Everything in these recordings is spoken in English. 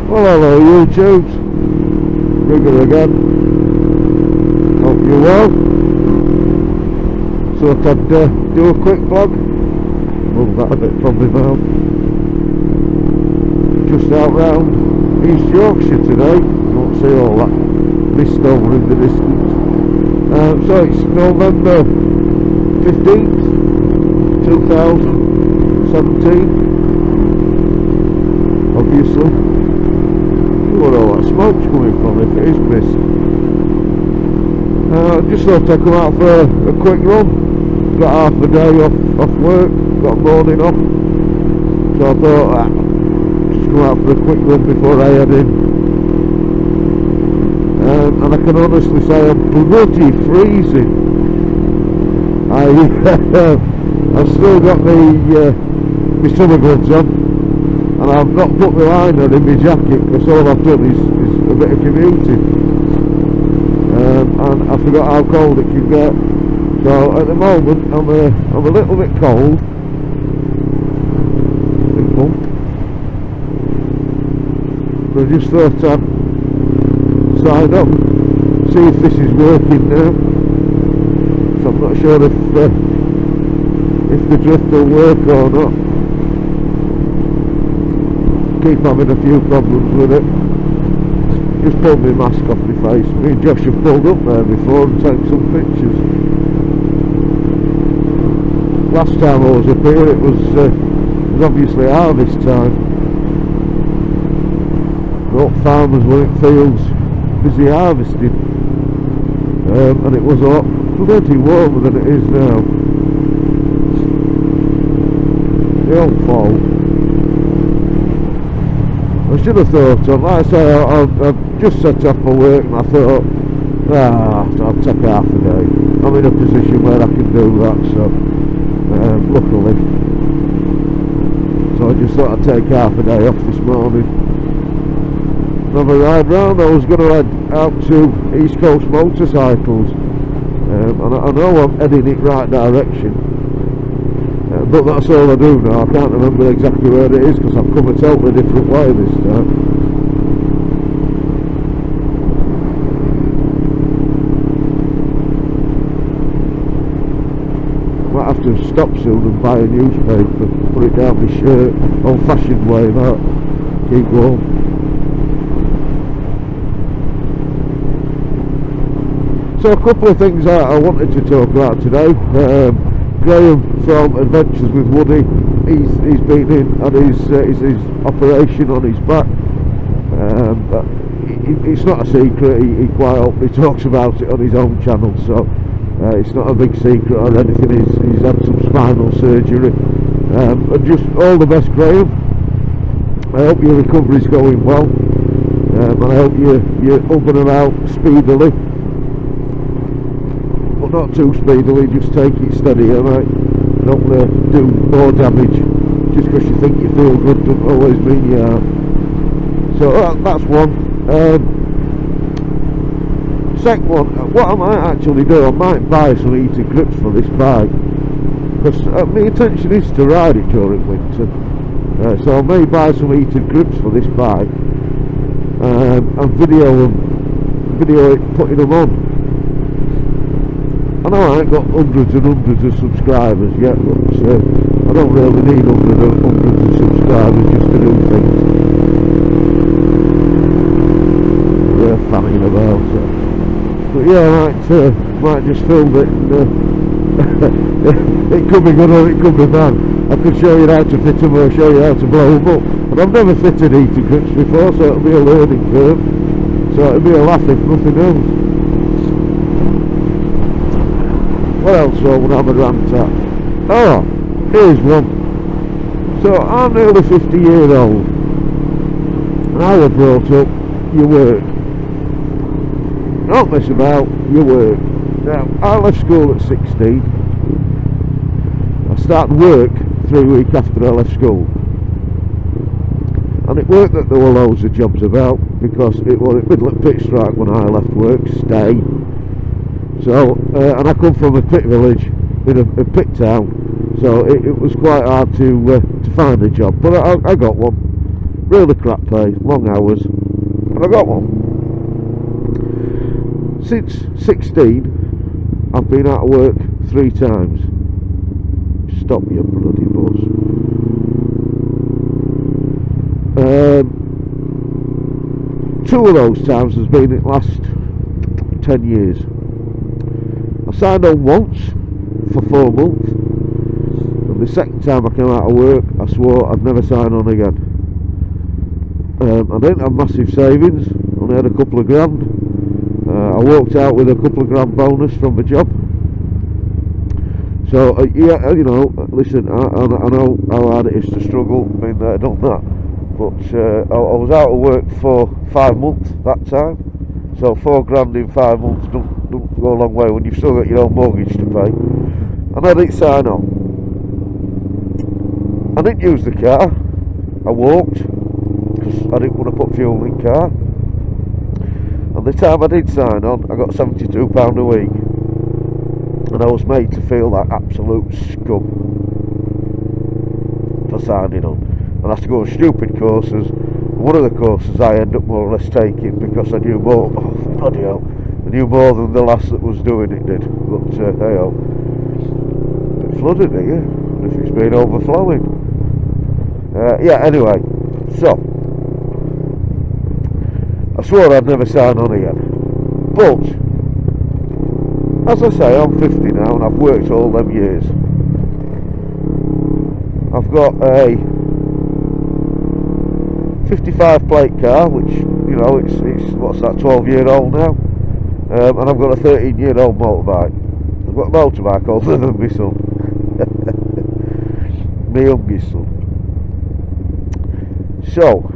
Well, hello YouTube, Rigger again. Hope you're well. So I'd do a quick vlog. Move that a bit from my mouth. Just out round East Yorkshire today. You won't see all that mist over in the distance. So it's November 15th, 2017. Obviously. Where all that smoke's coming from if it is mist. Just thought I'd come out for a quick run. Got half a day off work, got a morning off. So I thought just come out for a quick run before I head in. And I can honestly say I'm bloody freezing. I've still got my summer gloves on. And I've not put my liner in my jacket because all I've done is a bit of commuting, and I forgot how cold it can get. So at the moment I'm a little bit cold. But I just thought I'd sign up, see if this is working now. So I'm not sure if the drift will work or not. Keep having a few problems with it. Just pulled my mask off my face. Me and Josh have pulled up there before and taken some pictures. Last time I was up here it was obviously harvest time. All farmers were in fields busy harvesting, and it was a lot bloody warmer than it is now. The old fault. I should have thought of, like I say, I've just set off for work and I thought, I'll take half a day. I'm in a position where I can do that, so luckily. So I just thought I'd take half a day off this morning. Have a ride round. I was going to head out to East Coast Motorcycles, and I know I'm heading it right direction. But that's all I do now. I can't remember exactly where it is because I've come a totally different way this time. Might have to stop soon and buy a newspaper, put it down my shirt, old fashioned way, that. Keep warm. So a couple of things I wanted to talk about today. Graham from Adventures with Woody, he's been in on his operation on his back. But it's not a secret. He quite openly talks about it on his own channel, so it's not a big secret or anything. He's had some spinal surgery. And just all the best, Graham. I hope your recovery's going well, and I hope you're up and about speedily. Not too speedily, just take it steady, alright? Don't do more damage just because you think you feel good doesn't always mean you are. So that's one. Second one, what I might actually do, I might buy some heated grips for this bike, because my intention is to ride it during winter. So I may buy some heated grips for this bike and video it putting them on. I know I ain't got hundreds and hundreds of subscribers yet, but I don't really need hundreds of subscribers just to do things. They're fanning about it. But yeah, I might just film it. It could be good or it could be bad. I could show you how to fit them or show you how to blow them up. But I've never fitted heated grips before, so it'll be a learning curve. So it'll be a laugh if nothing else. What else would I have a rant at? Oh, here's one. So I'm nearly 50 years old, and I was brought up, you work. Don't mess about, you work. Now, I left school at 16. I started work 3 weeks after I left school. And it worked that there were loads of jobs about, because it was a middle of pit strike when I left work, stay. So, and I come from a pit village in a pit town, so it was quite hard to find a job, but I got one. really crap pay, long hours, and I got one. Since 16, I've been out of work 3 times. Stop your bloody bus. Two of those times has been in the last 10 years. I signed on once for 4 months, and the second time I came out of work I swore I'd never sign on again. I didn't have massive savings, only had a couple of grand. I walked out with a couple of grand bonus from the job. So yeah, you know, listen, I know how hard it is to struggle, been there, done that. But I was out of work for 5 months that time. So 4 grand in 5 months don't go a long way when you've still got your own mortgage to pay. And I didn't sign on. I didn't use the car. I walked because I didn't want to put fuel in the car. And the time I did sign on, I got £72 a week. And I was made to feel like absolute scum for signing on. And I had to go on stupid courses. One of the courses I ended up more or less taking because I knew more. Oh, bloody hell! I knew more than the lass that was doing it did. But hey ho, it's flooded here. If it's been overflowing. Yeah. Anyway, so I swore I'd never sign on again. But as I say, I'm 50 now and I've worked all them years. I've got a 55 plate car, which, you know, it's what's that, 12-year-old now, and I've got a 13-year-old motorbike. I've got a motorbike older than my son, my youngest son. So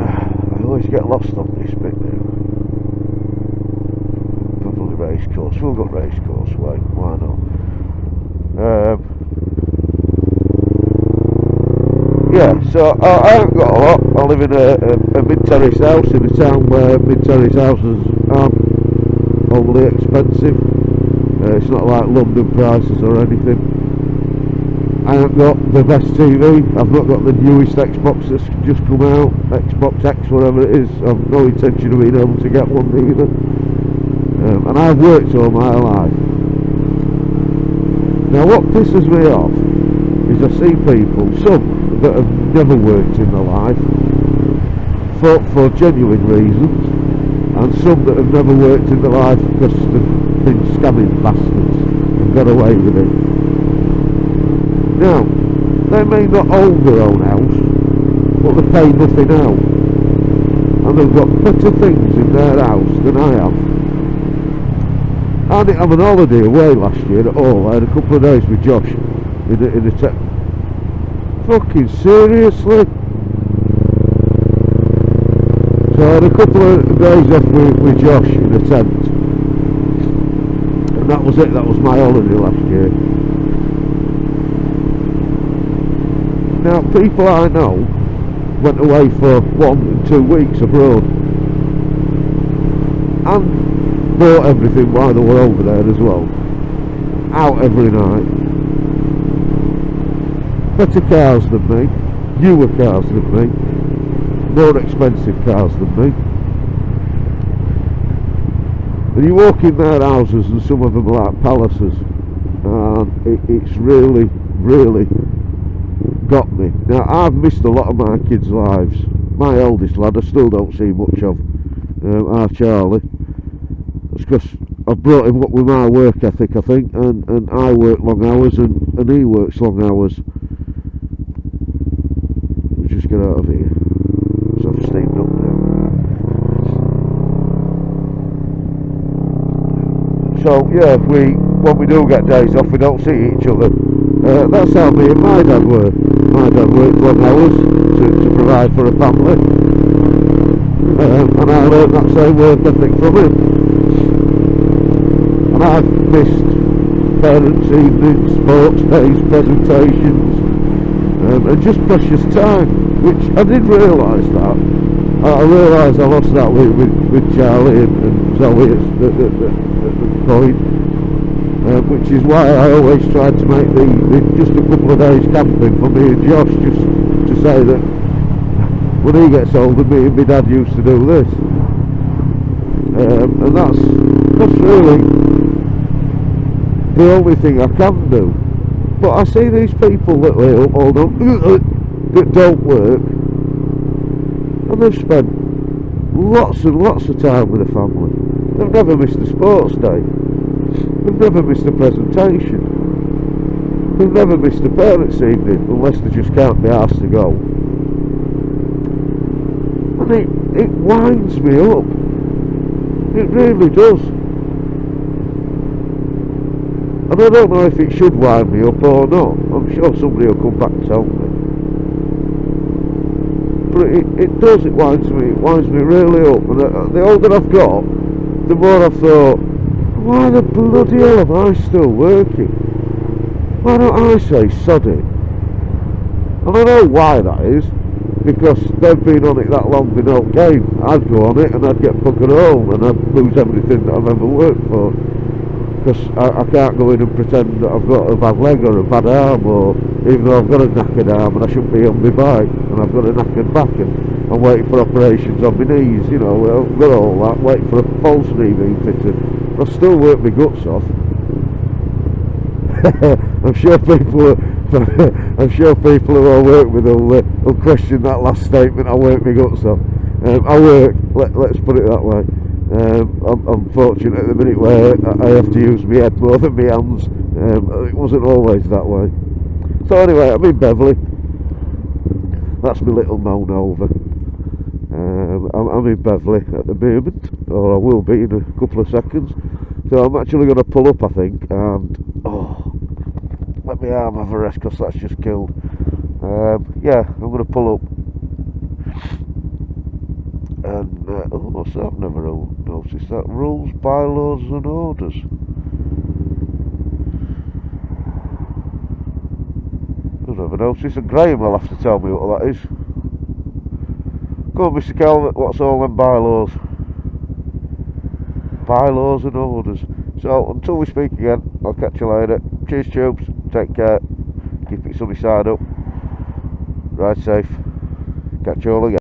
I always get lost on this bit now. Probably race course. We've got race course way. Why not? Yeah, so I haven't got a lot. I live in a mid-terrace house in a town where mid-terrace houses aren't overly expensive. It's not like London prices or anything. I haven't got the best TV. I've not got the newest Xbox that's just come out, Xbox X, whatever it is. I've no intention of being able to get one either. And I've worked all my life. Now what pisses me off is I see people, some that have never worked in their life for genuine reasons, and some that have never worked in their life because they've been scamming bastards and got away with it. Now, they may not own their own house, but they pay nothing out, and they've got better things in their house than I have. I didn't have an holiday away last year at all. I had a couple of days with Josh in a tent. Fucking seriously? So I had a couple of days off with Josh in a tent, and that was it. That was my holiday last year. Now, people I know went away for 1 and 2 weeks abroad and bought everything while they were over there as well. Out every night. Better cars than me, newer cars than me, more expensive cars than me. And you walk in their houses and some of them are like palaces, and it's really, really got me. Now, I've missed a lot of my kids' lives. My eldest lad I still don't see much of, our Charlie. It's because I've brought him up with my work ethic, I think, and I work long hours and he works long hours. Let's just get out of here, so I've steamed up now. So yeah, when we do get days off, we don't see each other. That's how me and my dad were. My dad worked long hours to provide for a family, and I learned that same work ethic from him. And I've missed parents' evenings, sports days, presentations, and just precious time, which I did realise that. I realised I lost that with Charlie and Zoe at the point, which is why I always tried to make the just a couple of days camping for me and Josh, just to say that when he gets older, me and my dad used to do this. And that's really the only thing I can do. But I see these people that that don't work, and they've spent lots and lots of time with the family. They've never missed a sports day. They've never missed a presentation. They've never missed a parents' evening unless they just can't be asked to go. And it winds me up. It really does. And I don't know if it should wind me up or not. I'm sure somebody will come back and tell me. But it does, it winds me really up. And the older I've got, the more I've thought, why the bloody hell am I still working? Why don't I say sod it? And I know why that is, because they've been on it that long they don't game. I'd go on it and I'd get buggered home and I'd lose everything that I've ever worked for. Because I can't go in and pretend that I've got a bad leg or a bad arm, or even though I've got a knackered arm and I shouldn't be on my bike, and I've got a knackered back and I'm waiting for operations on my knees, you know, I've got all that, waiting for a false knee being fitted. I still work my guts off. I'm sure people who I work with will question that last statement. I work my guts off. I work. Let's put it that way. I'm fortunate at the minute where I have to use my head more than my hands. It wasn't always that way. So anyway, I'm in Beverley. That's my little moan over. I'm in Beverley at the moment, or I will be in a couple of seconds. So I'm actually going to pull up, I think, and let my arm have a rest because that's just killed. Yeah, I'm going to pull up. And what's that? I've never noticed that. Rules, bylaws and orders. I've never noticed. And Graham will have to tell me what that is. Go on, Mr. Calvert, what's all them bylaws? Bylaws and orders. So until we speak again, I'll catch you later. Cheers tubes, take care, keep it sunny side up, ride safe, catch you all again.